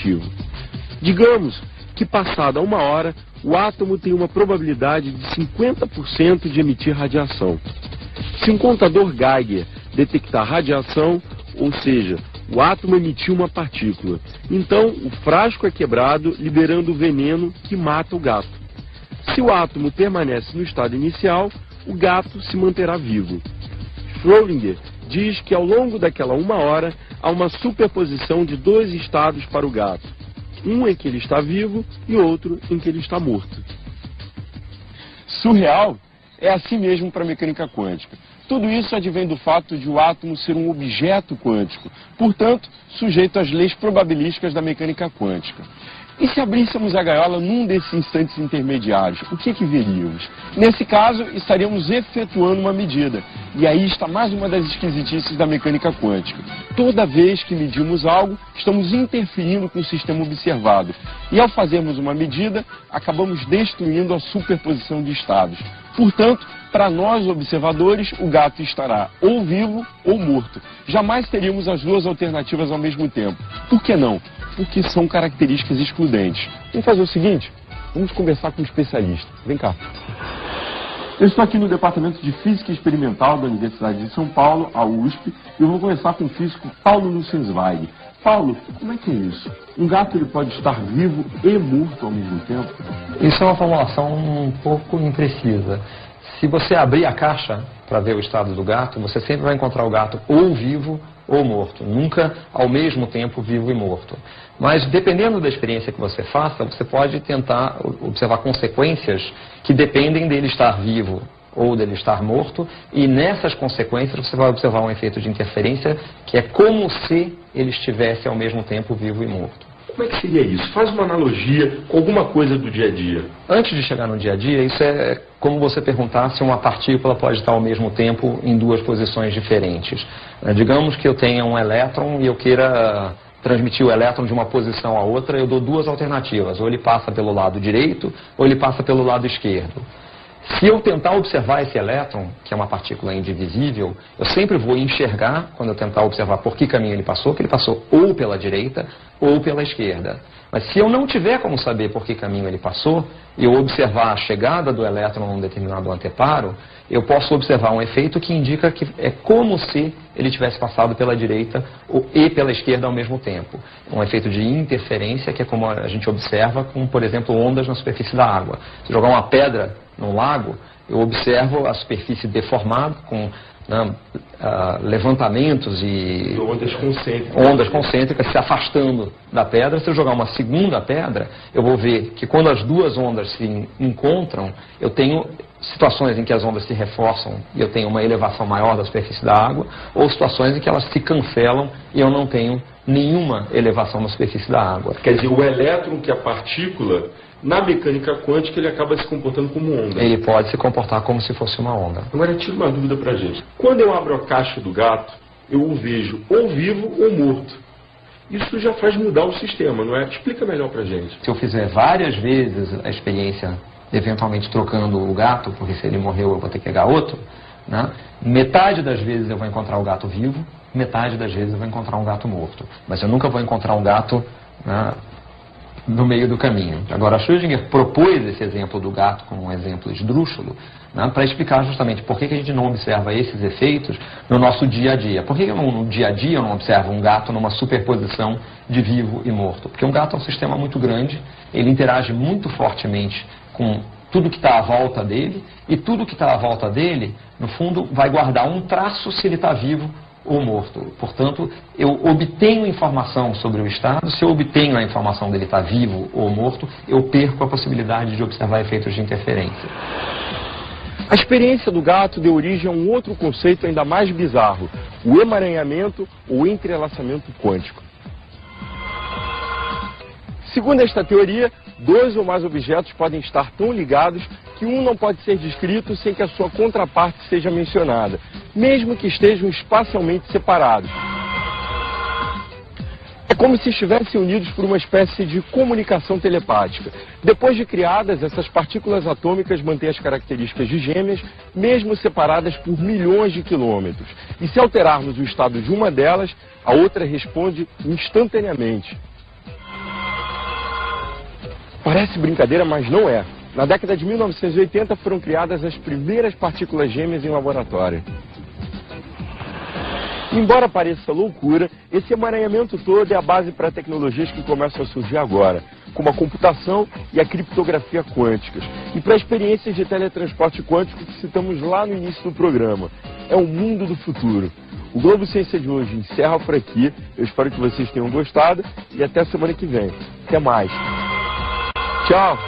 radioativo. Digamos que, passada 1 hora, o átomo tem uma probabilidade de 50% de emitir radiação. Se um contador Geiger detectar radiação, ou seja, o átomo emitiu uma partícula, então o frasco é quebrado, liberando o veneno que mata o gato. Se o átomo permanece no estado inicial, o gato se manterá vivo. Schrödinger diz que ao longo daquela 1 hora há uma superposição de 2 estados para o gato. Um em que ele está vivo e outro em que ele está morto. Surreal? É assim mesmo para a mecânica quântica. Tudo isso advém do fato de o átomo ser um objeto quântico, portanto, sujeito às leis probabilísticas da mecânica quântica. E se abríssemos a gaiola num desses instantes intermediários, o que veríamos? Nesse caso, estaríamos efetuando uma medida. E aí está mais uma das esquisitices da mecânica quântica. Toda vez que medimos algo, estamos interferindo com o sistema observado. E ao fazermos uma medida, acabamos destruindo a superposição de estados. Portanto, para nós observadores, o gato estará ou vivo ou morto. Jamais teríamos as duas alternativas ao mesmo tempo. Por que não? Porque são características excludentes. Vamos fazer o seguinte, vamos conversar com um especialista. Vem cá. Eu estou aqui no Departamento de Física Experimental da Universidade de São Paulo, a USP, e eu vou conversar com o físico Paulo Nussensweig. Paulo, como é que é isso? Um gato ele pode estar vivo e morto ao mesmo tempo? Isso é uma formulação um pouco imprecisa. Se você abrir a caixa para ver o estado do gato, você sempre vai encontrar o gato ou vivo ou morto, nunca ao mesmo tempo vivo e morto. Mas dependendo da experiência que você faça, você pode tentar observar consequências que dependem dele estar vivo ou dele estar morto, e nessas consequências você vai observar um efeito de interferência que é como se ele estivesse ao mesmo tempo vivo e morto. Como é que seria isso? Faz uma analogia com alguma coisa do dia a dia. Antes de chegar no dia a dia, isso é como você perguntar se uma partícula pode estar ao mesmo tempo em 2 posições diferentes. Digamos que eu tenha um elétron e eu queira transmitir o elétron de uma posição a outra, eu dou 2 alternativas. Ou ele passa pelo lado direito, ou ele passa pelo lado esquerdo. Se eu tentar observar esse elétron, que é uma partícula indivisível, eu sempre vou enxergar, quando eu tentar observar por que caminho ele passou, que ele passou ou pela direita ou pela esquerda. Mas se eu não tiver como saber por que caminho ele passou, e eu observar a chegada do elétron num determinado anteparo, eu posso observar um efeito que indica que é como se ele tivesse passado pela direita e pela esquerda ao mesmo tempo. Um efeito de interferência, que é como a gente observa com, por exemplo, ondas na superfície da água. Se jogar uma pedra num lago, eu observo a superfície deformada com levantamentos e ondas concêntricas se afastando da pedra. Se eu jogar uma segunda pedra, eu vou ver que quando as 2 ondas se encontram, eu tenho situações em que as ondas se reforçam e eu tenho uma elevação maior da superfície da água, ou situações em que elas se cancelam e eu não tenho nenhuma elevação na superfície da água. Quer dizer, o elétron, que é a partícula, na mecânica quântica ele acaba se comportando como onda. Ele pode se comportar como se fosse uma onda. Agora tira uma dúvida pra gente. Quando eu abro a caixa do gato, eu o vejo ou vivo ou morto. Isso já faz mudar o sistema, não é? Explica melhor pra gente. Se eu fizer várias vezes a experiência, eventualmente trocando o gato, porque se ele morreu eu vou ter que pegar outro, né? Metade das vezes eu vou encontrar o gato vivo, metade das vezes eu vou encontrar um gato morto. Mas eu nunca vou encontrar um gato, né, no meio do caminho. Agora, Schrödinger propôs esse exemplo do gato como um exemplo esdrúxulo, né, para explicar justamente por que a gente não observa esses efeitos no nosso dia a dia. Por que no dia a dia eu não observo um gato numa superposição de vivo e morto? Porque um gato é um sistema muito grande, ele interage muito fortemente com tudo que está à volta dele, e tudo que está à volta dele, no fundo, vai guardar um traço se ele está vivo ou morto. Portanto, eu obtenho informação sobre o estado. Se eu obtenho a informação dele estar vivo ou morto, eu perco a possibilidade de observar efeitos de interferência. A experiência do gato deu origem a um outro conceito ainda mais bizarro, o emaranhamento ou entrelaçamento quântico. Segundo esta teoria, 2 ou mais objetos podem estar tão ligados que um não pode ser descrito sem que a sua contraparte seja mencionada, mesmo que estejam espacialmente separados. É como se estivessem unidos por uma espécie de comunicação telepática. Depois de criadas, essas partículas atômicas mantêm as características de gêmeas, mesmo separadas por milhões de quilômetros. E se alterarmos o estado de uma delas, a outra responde instantaneamente. Parece brincadeira, mas não é. Na década de 1980 foram criadas as primeiras partículas gêmeas em laboratório. Embora pareça loucura, esse emaranhamento todo é a base para tecnologias que começam a surgir agora, como a computação e a criptografia quânticas, e para experiências de teletransporte quântico que citamos lá no início do programa. É o mundo do futuro. O Globo Ciência de hoje encerra por aqui. Eu espero que vocês tenham gostado e até a semana que vem. Até mais. Tchau!